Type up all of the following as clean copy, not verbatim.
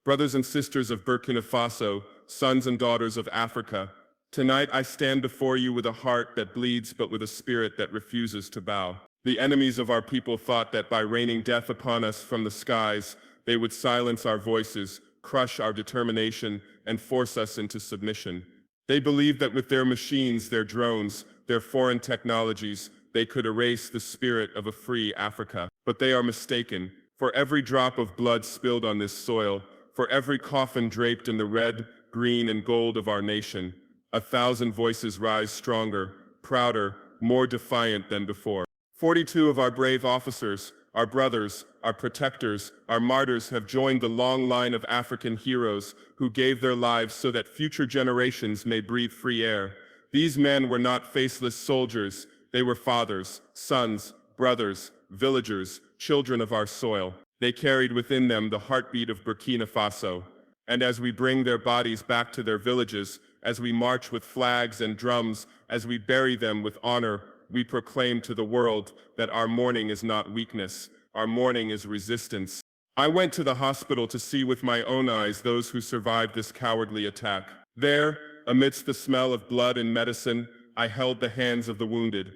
Brothers and sisters of Burkina Faso, sons and daughters of Africa, tonight I stand before you with a heart that bleeds but with a spirit that refuses to bow. The enemies of our people thought that by raining death upon us from the skies, they would silence our voices, crush our determination, and force us into submission. They believed that with their machines, their drones, their foreign technologies, they could erase the spirit of a free Africa. But they are mistaken. For every drop of blood spilled on this soil, for every coffin draped in the red, green, and gold of our nation, 1,000 voices rise stronger, prouder, more defiant than before. 42 of our brave officers, our brothers, our protectors, our martyrs have joined the long line of African heroes who gave their lives so that future generations may breathe free air. These men were not faceless soldiers, they were fathers, sons, brothers, villagers, children of our soil. They carried within them the heartbeat of Burkina Faso. And as we bring their bodies back to their villages, as we march with flags and drums, as we bury them with honor, we proclaim to the world that our mourning is not weakness, our mourning is resistance. I went to the hospital to see with my own eyes those who survived this cowardly attack. There, amidst the smell of blood and medicine, I held the hands of the wounded.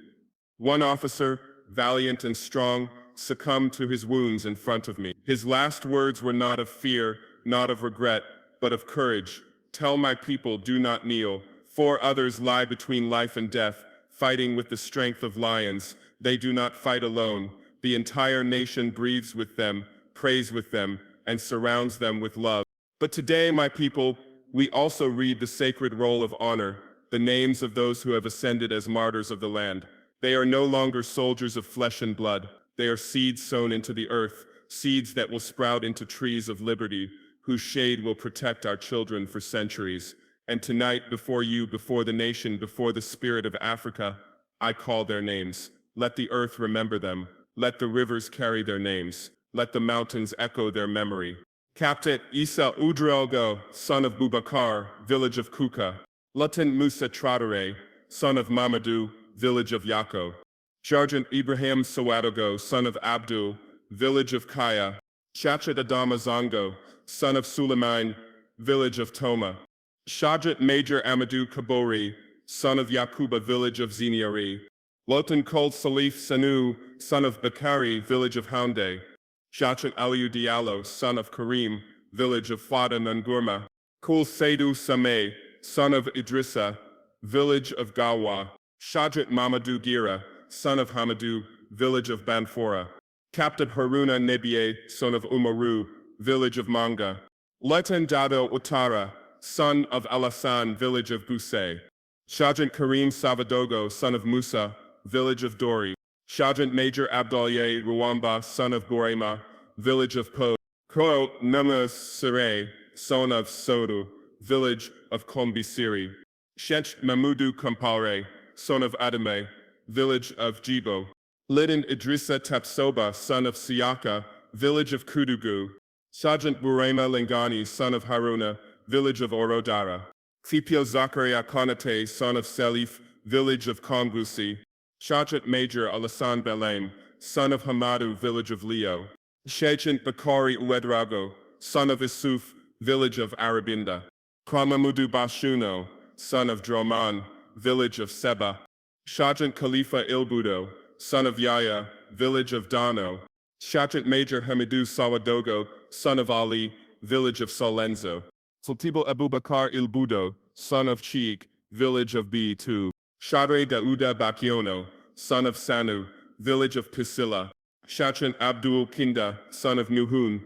One officer, valiant and strong, succumbed to his wounds in front of me. His last words were not of fear, not of regret, but of courage. Tell my people, do not kneel. 4 others lie between life and death, fighting with the strength of lions. They do not fight alone. The entire nation breathes with them, prays with them, and surrounds them with love. But today, my people, we also read the sacred roll of honor, the names of those who have ascended as martyrs of the land. They are no longer soldiers of flesh and blood. They are seeds sown into the earth, seeds that will sprout into trees of liberty, whose shade will protect our children for centuries. And tonight, before you, before the nation, before the spirit of Africa, I call their names. Let the earth remember them. Let the rivers carry their names. Let the mountains echo their memory. Captain Issa Ouedraogo, son of Boubacar, village of Kouka. Lieutenant Moussa Traoré, son of Mamadou, village of Yako. Sergeant Ibrahim Traoré, son of Abdul, village of Kaya. Chachat Adama Zongo, son of Suleiman, village of Toma. Sergeant Major Amadou Kabori, son of Yakuba, village of Ziniari. Lieutenant Col Salif Sanu, son of Bakari, village of Houndé. Sergeant Aliou Diallo, son of Karim, village of Fada Nangurma. Kul Seydou Sameh, son of Idrissa, village of Gawa. Sergeant Mamadou Gira, son of Hamadou, village of Banfora. Captain Haruna Nebié, son of Umaru, village of Manga. Lieutenant Dado Ouattara, son of Alassane, village of Boussé. Sergeant Karim Savadogo, son of Musa, village of Dori. Sergeant Major Abdoulaye Ruwamba, son of Bourema, village of Po. Ko Nama Sere, son of Sodu, village of Kombisiri. Sheikh Mamoudou Kampare, son of Adame, village of Jibo. Lieutenant Idrissa Tapsoba, son of Siaka, village of Kudugu. Sergeant Bourema Lengani, son of Haruna, village of Orodara. Fipio Zakaria Konate, son of Selif, village of Kongusi. Sergeant Major Alassane Belém, son of Hamadou, village of Leo. Sergeant Bakari Ouedraogo, son of Issouf, village of Arabinda. Kwamamudu Bashuno, son of Droman, village of Seba. Sergeant Khalifa Ilbudo, son of Yaya, village of Dano. Sergeant Major Hamidou Sawadogo, son of Ali, village of Solenzo. Sultibo Abubakar Ilbudo, son of Cheek, village of B2. Shadre Dauda Bakiono, son of Sanu, village of Pisilla. Sergeant Abdul Kinda, son of Nuhun,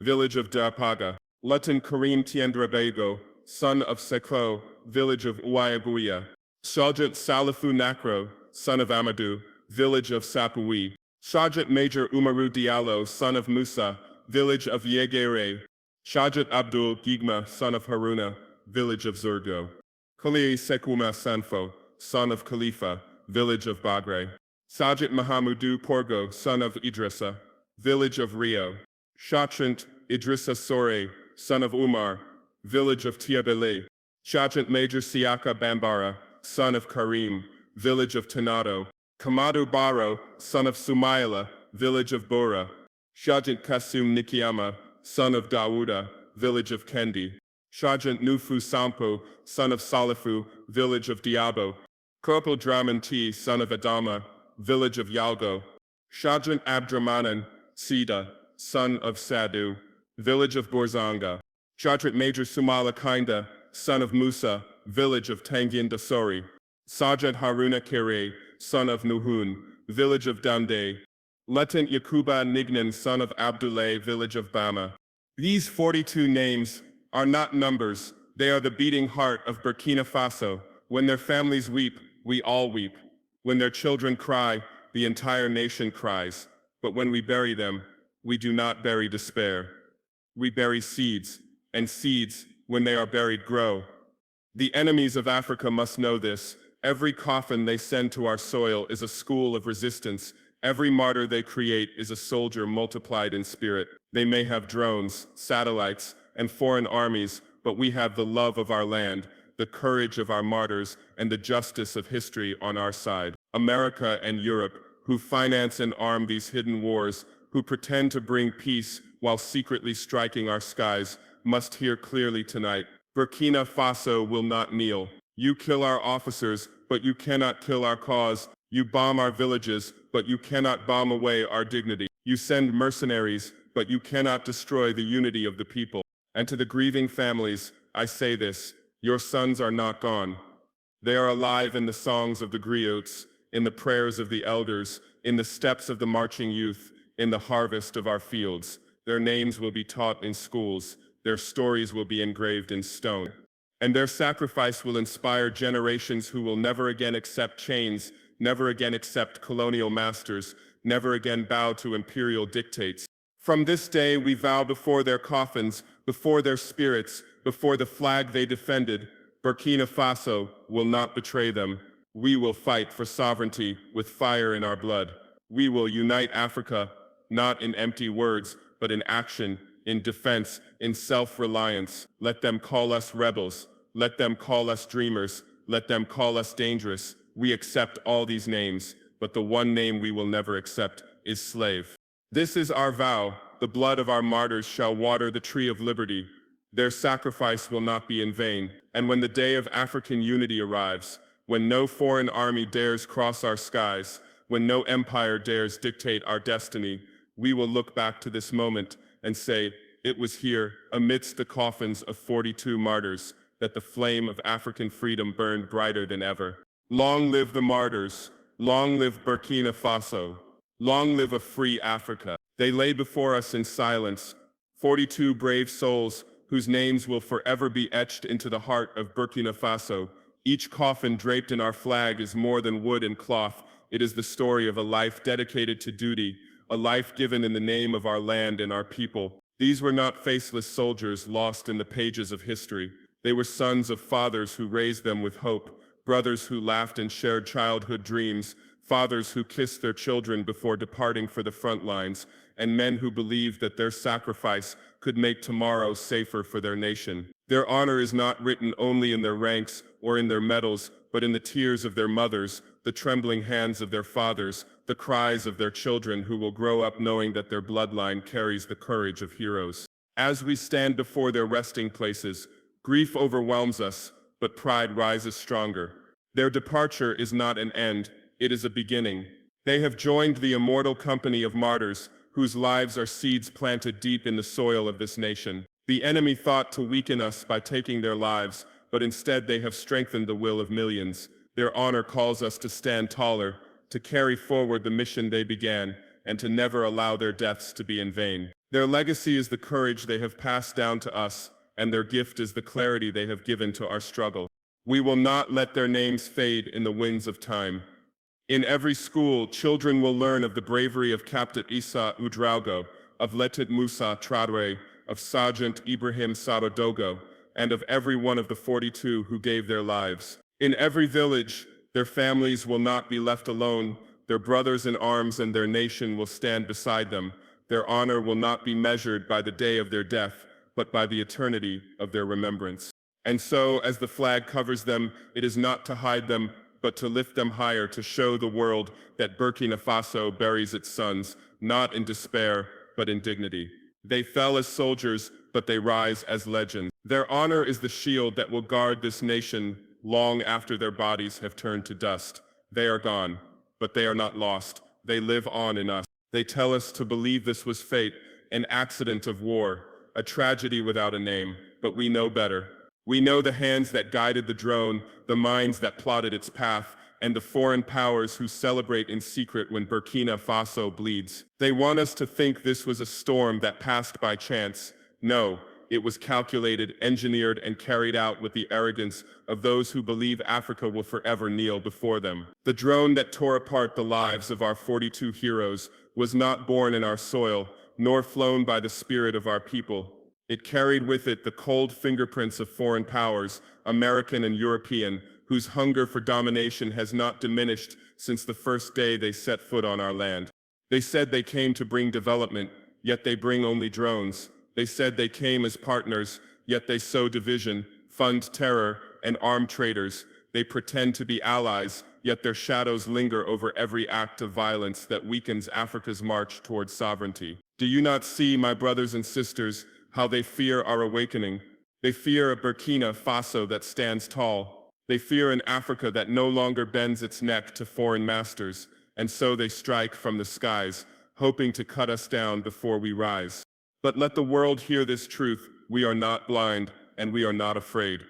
village of Dapaga. Lieutenant Karim Tiendrabego, son of Sekro, village of Uayabuya. Sergeant Salifu Nakro, son of Amadou, village of Sapui. Sergeant Major Umaru Diallo, son of Musa, village of Yegere. Sergeant Abdul Gigma, son of Haruna, village of Zurgo. Khalifa Sekuma Sanfo, son of Khalifa, village of Bagre. Sergeant Mahamudu Porgo, son of Idrissa, village of Rio. Sergeant Idrissa Sore, son of Umar, village of Tiabele. Sergeant Major Siaka Bambara, son of Karim, village of Tanado. Kamadu Baro, son of Sumaila, village of Bora. Sergeant Kasum Nikiyama, son of Dawuda, village of Kendi. Sergeant Nufu Sampo, son of Salifu, village of Diabo. Corporal Draman T, son of Adama, village of Yalgo. Sergeant Abdramanan, Sida, son of Sadu, village of Borzanga. Sergeant Major Sumala Kinda, son of Musa, village of Tangin Dasori. Sergeant Haruna Kere, son of Nuhun, village of Dande. Lieutenant Yakuba Nignan, son of Abdullah, village of Bama. These 42 names are not numbers, they are the beating heart of Burkina Faso. When their families weep, we all weep. When their children cry, the entire nation cries. But when we bury them, we do not bury despair. We bury seeds, and seeds, when they are buried, grow. The enemies of Africa must know this. Every coffin they send to our soil is a school of resistance. Every martyr they create is a soldier multiplied in spirit. They may have drones, satellites, and foreign armies, but we have the love of our land, the courage of our martyrs, and the justice of history on our side. America and Europe, who finance and arm these hidden wars, who pretend to bring peace while secretly striking our skies, must hear clearly tonight. Burkina Faso will not kneel. You kill our officers, but you cannot kill our cause. You bomb our villages, but you cannot bomb away our dignity. You send mercenaries, but you cannot destroy the unity of the people. And to the grieving families, I say this, your sons are not gone. They are alive in the songs of the griots, in the prayers of the elders, in the steps of the marching youth, in the harvest of our fields. Their names will be taught in schools, their stories will be engraved in stone. And their sacrifice will inspire generations who will never again accept chains, never again accept colonial masters, never again bow to imperial dictates. From this day we vow before their coffins, before their spirits, before the flag they defended, Burkina Faso will not betray them. We will fight for sovereignty with fire in our blood. We will unite Africa, not in empty words, but in action, in defense, in self-reliance. Let them call us rebels. Let them call us dreamers. Let them call us dangerous. We accept all these names, but the one name we will never accept is slave. This is our vow. The blood of our martyrs shall water the tree of liberty. Their sacrifice will not be in vain. And when the day of African unity arrives, when no foreign army dares cross our skies, when no empire dares dictate our destiny, we will look back to this moment and say, it was here, amidst the coffins of 42 martyrs, that the flame of African freedom burned brighter than ever. Long live the martyrs, long live Burkina Faso, long live a free Africa. They lay before us in silence, 42 brave souls whose names will forever be etched into the heart of Burkina Faso. Each coffin draped in our flag is more than wood and cloth. It is the story of a life dedicated to duty, a life given in the name of our land and our people. These were not faceless soldiers lost in the pages of history. They were sons of fathers who raised them with hope, brothers who laughed and shared childhood dreams, fathers who kissed their children before departing for the front lines, and men who believed that their sacrifice could make tomorrow safer for their nation. Their honor is not written only in their ranks or in their medals, but in the tears of their mothers, the trembling hands of their fathers, the cries of their children who will grow up knowing that their bloodline carries the courage of heroes. As we stand before their resting places, grief overwhelms us, but pride rises stronger. Their departure is not an end, it is a beginning. They have joined the immortal company of martyrs, whose lives are seeds planted deep in the soil of this nation. The enemy thought to weaken us by taking their lives, but instead they have strengthened the will of millions. Their honor calls us to stand taller, to carry forward the mission they began, and to never allow their deaths to be in vain. Their legacy is the courage they have passed down to us, and their gift is the clarity they have given to our struggle. We will not let their names fade in the winds of time. In every school, children will learn of the bravery of Captain Issa Ouedraogo, of Lieutenant Moussa Traoré, of Sergeant Ibrahim Traoré, and of every one of the 42 who gave their lives. In every village, their families will not be left alone. Their brothers in arms and their nation will stand beside them. Their honor will not be measured by the day of their death, but by the eternity of their remembrance. And so, as the flag covers them, it is not to hide them, but to lift them higher, to show the world that Burkina Faso buries its sons, not in despair, but in dignity. They fell as soldiers, but they rise as legends. Their honor is the shield that will guard this nation long after their bodies have turned to dust. They are gone, but they are not lost. They live on in us. They tell us to believe this was fate, an accident of war, a tragedy without a name, but we know better. We know the hands that guided the drone, the minds that plotted its path, and the foreign powers who celebrate in secret when Burkina Faso bleeds. They want us to think this was a storm that passed by chance. No, it was calculated, engineered, and carried out with the arrogance of those who believe Africa will forever kneel before them. The drone that tore apart the lives of our 42 heroes was not born in our soil, nor flown by the spirit of our people. It carried with it the cold fingerprints of foreign powers, American and European, whose hunger for domination has not diminished since the first day they set foot on our land. They said they came to bring development, yet they bring only drones. They said they came as partners, yet they sow division, fund terror, and arm traitors. They pretend to be allies, yet their shadows linger over every act of violence that weakens Africa's march towards sovereignty. Do you not see, my brothers and sisters, how they fear our awakening? They fear a Burkina Faso that stands tall. They fear an Africa that no longer bends its neck to foreign masters, and so they strike from the skies, hoping to cut us down before we rise. But let the world hear this truth: we are not blind, and we are not afraid.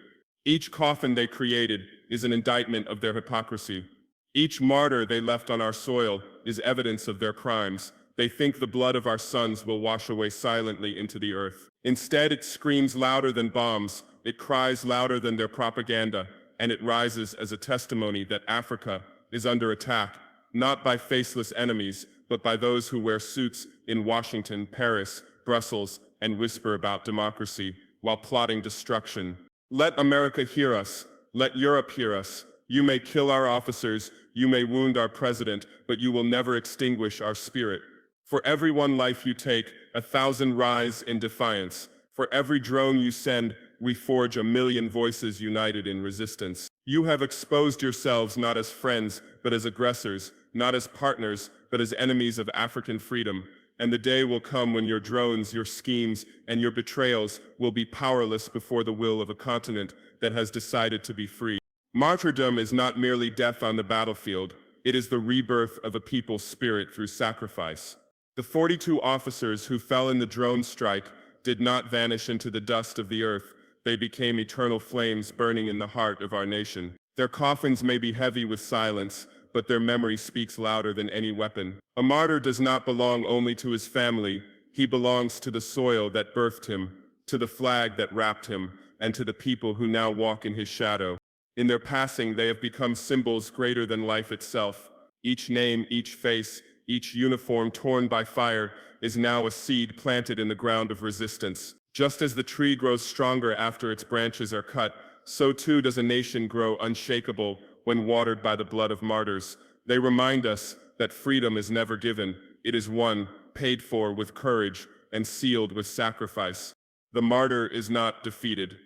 Each coffin they created is an indictment of their hypocrisy. Each martyr they left on our soil is evidence of their crimes. They think the blood of our sons will wash away silently into the earth. Instead, it screams louder than bombs, it cries louder than their propaganda, and it rises as a testimony that Africa is under attack, not by faceless enemies, but by those who wear suits in Washington, Paris, Brussels, and whisper about democracy while plotting destruction. Let America hear us. Let Europe hear us. You may kill our officers, you may wound our president, but you will never extinguish our spirit. For every one life you take, 1,000 rise in defiance. For every drone you send, we forge 1,000,000 voices united in resistance. You have exposed yourselves not as friends, but as aggressors, not as partners, but as enemies of African freedom. And the day will come when your drones, your schemes, and your betrayals will be powerless before the will of a continent that has decided to be free. Martyrdom is not merely death on the battlefield, it is the rebirth of a people's spirit through sacrifice. The 42 officers who fell in the drone strike did not vanish into the dust of the earth. They became eternal flames burning in the heart of our nation. Their coffins may be heavy with silence, but their memory speaks louder than any weapon. A martyr does not belong only to his family, he belongs to the soil that birthed him, to the flag that wrapped him, and to the people who now walk in his shadow. In their passing, they have become symbols greater than life itself. Each name, each face, each uniform torn by fire is now a seed planted in the ground of resistance. Just as the tree grows stronger after its branches are cut, so too does a nation grow unshakable when watered by the blood of martyrs. They remind us that freedom is never given, it is won, paid for with courage, and sealed with sacrifice. The martyr is not defeated.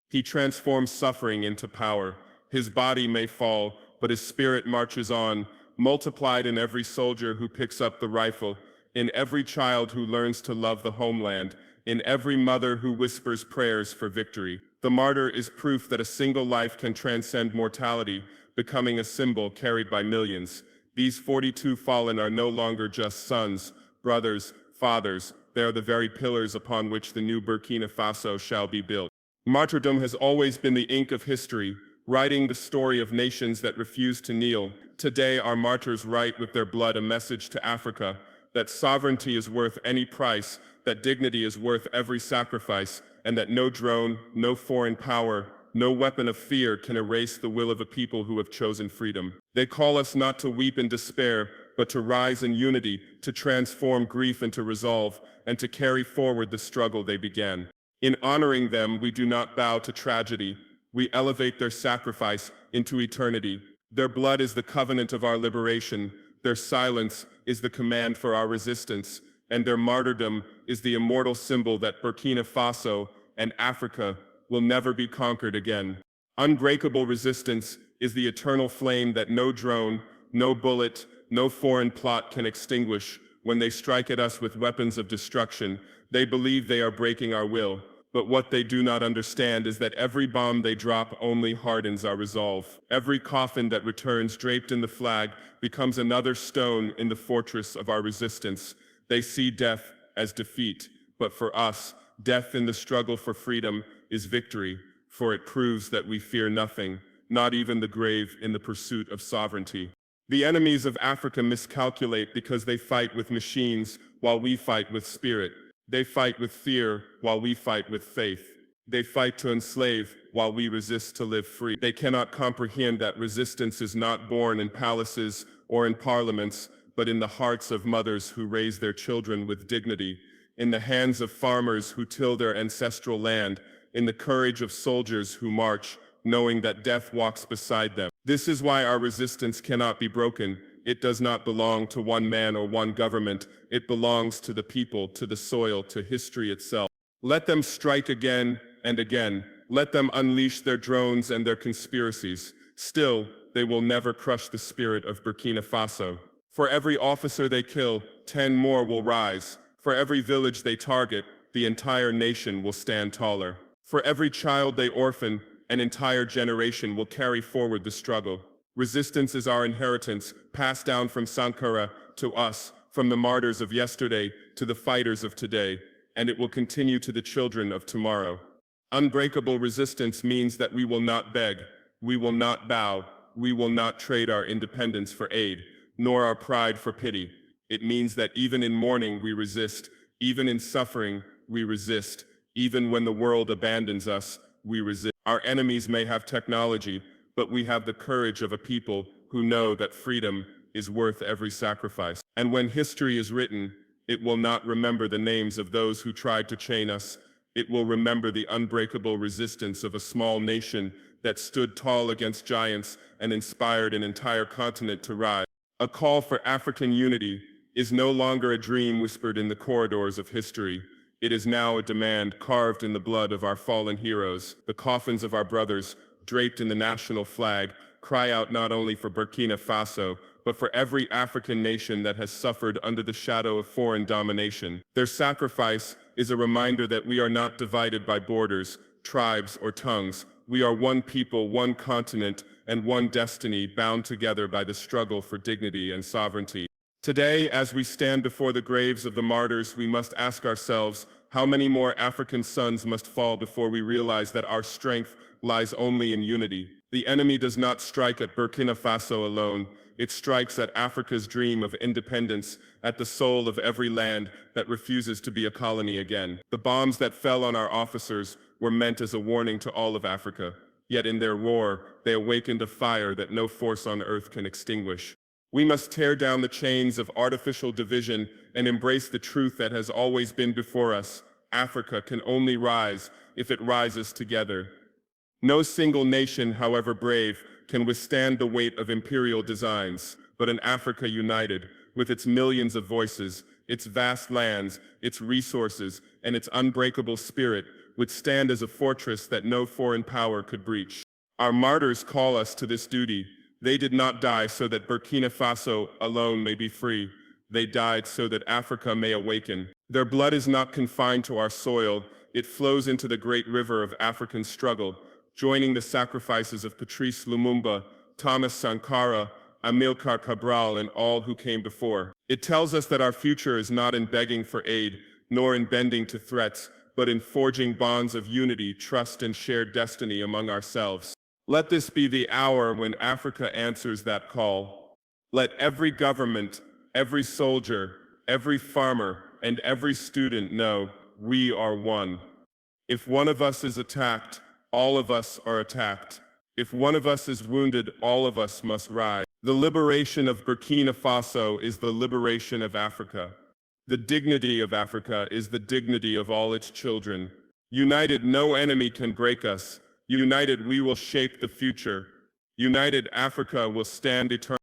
He transforms suffering into power. His body may fall, but his spirit marches on, multiplied in every soldier who picks up the rifle, in every child who learns to love the homeland, in every mother who whispers prayers for victory. The martyr is proof that a single life can transcend mortality, becoming a symbol carried by millions. These 42 fallen are no longer just sons, brothers, fathers. They are the very pillars upon which the new Burkina Faso shall be built. Martyrdom has always been the ink of history, writing the story of nations that refuse to kneel. Today, our martyrs write with their blood a message to Africa, that sovereignty is worth any price, that dignity is worth every sacrifice, and that no drone, no foreign power, no weapon of fear can erase the will of a people who have chosen freedom. They call us not to weep in despair, but to rise in unity, to transform grief into resolve, and to carry forward the struggle they began. In honoring them, we do not bow to tragedy. We elevate their sacrifice into eternity. Their blood is the covenant of our liberation. Their silence is the command for our resistance. And their martyrdom is the immortal symbol that Burkina Faso and Africa will never be conquered again. Unbreakable resistance is the eternal flame that no drone, no bullet, no foreign plot can extinguish. When they strike at us with weapons of destruction, they believe they are breaking our will, But what they do not understand is that every bomb they drop only hardens our resolve. Every coffin that returns draped in the flag becomes another stone in the fortress of our resistance. They see death as defeat, but for us, death in the struggle for freedom is victory, for it proves that we fear nothing, not even the grave in the pursuit of sovereignty. The enemies of Africa miscalculate because they fight with machines while we fight with spirit. They fight with fear while we fight with faith. They fight to enslave while we resist to live free. They cannot comprehend that resistance is not born in palaces or in parliaments, but in the hearts of mothers who raise their children with dignity, in the hands of farmers who till their ancestral land, in the courage of soldiers who march, knowing that death walks beside them. This is why our resistance cannot be broken. It does not belong to one man or one government. It belongs to the people, to the soil, to history itself. Let them strike again and again. Let them unleash their drones and their conspiracies. Still, they will never crush the spirit of Burkina Faso. For every officer they kill, 10 more will rise. For every village they target, the entire nation will stand taller. For every child they orphan, an entire generation will carry forward the struggle. Resistance is our inheritance, passed down from Sankara to us, from the martyrs of yesterday to the fighters of today, and it will continue to the children of tomorrow. Unbreakable resistance means that we will not beg, we will not bow, we will not trade our independence for aid, nor our pride for pity. It means that even in mourning we resist, even in suffering we resist, even when the world abandons us, we resist. Our enemies may have technology, but we have the courage of a people who know that freedom is worth every sacrifice. And when history is written, it will not remember the names of those who tried to chain us. It will remember the unbreakable resistance of a small nation that stood tall against giants and inspired an entire continent to rise. A call for African unity is no longer a dream whispered in the corridors of history. It is now a demand carved in the blood of our fallen heroes. The coffins of our brothers, draped in the national flag, cry out not only for Burkina Faso, but for every African nation that has suffered under the shadow of foreign domination. Their sacrifice is a reminder that we are not divided by borders, tribes, or tongues. We are one people, one continent, and one destiny bound together by the struggle for dignity and sovereignty. Today, as we stand before the graves of the martyrs, we must ask ourselves, how many more African sons must fall before we realize that our strength lies only in unity? The enemy does not strike at Burkina Faso alone. It strikes at Africa's dream of independence, at the soul of every land that refuses to be a colony again. The bombs that fell on our officers were meant as a warning to all of Africa. Yet in their roar, they awakened a fire that no force on earth can extinguish. We must tear down the chains of artificial division and embrace the truth that has always been before us. Africa can only rise if it rises together. No single nation, however brave, can withstand the weight of imperial designs, but an Africa united, with its millions of voices, its vast lands, its resources, and its unbreakable spirit, would stand as a fortress that no foreign power could breach. Our martyrs call us to this duty. They did not die so that Burkina Faso alone may be free. They died so that Africa may awaken. Their blood is not confined to our soil. It flows into the great river of African struggle, joining the sacrifices of Patrice Lumumba, Thomas Sankara, Amilcar Cabral, and all who came before. It tells us that our future is not in begging for aid, nor in bending to threats, but in forging bonds of unity, trust, and shared destiny among ourselves. Let this be the hour when Africa answers that call. Let every government, every soldier, every farmer, and every student know we are one. If one of us is attacked, all of us are attacked. If one of us is wounded, all of us must rise. The liberation of Burkina Faso is the liberation of Africa. The dignity of Africa is the dignity of all its children. United, no enemy can break us. United, we will shape the future. United, Africa will stand eternal.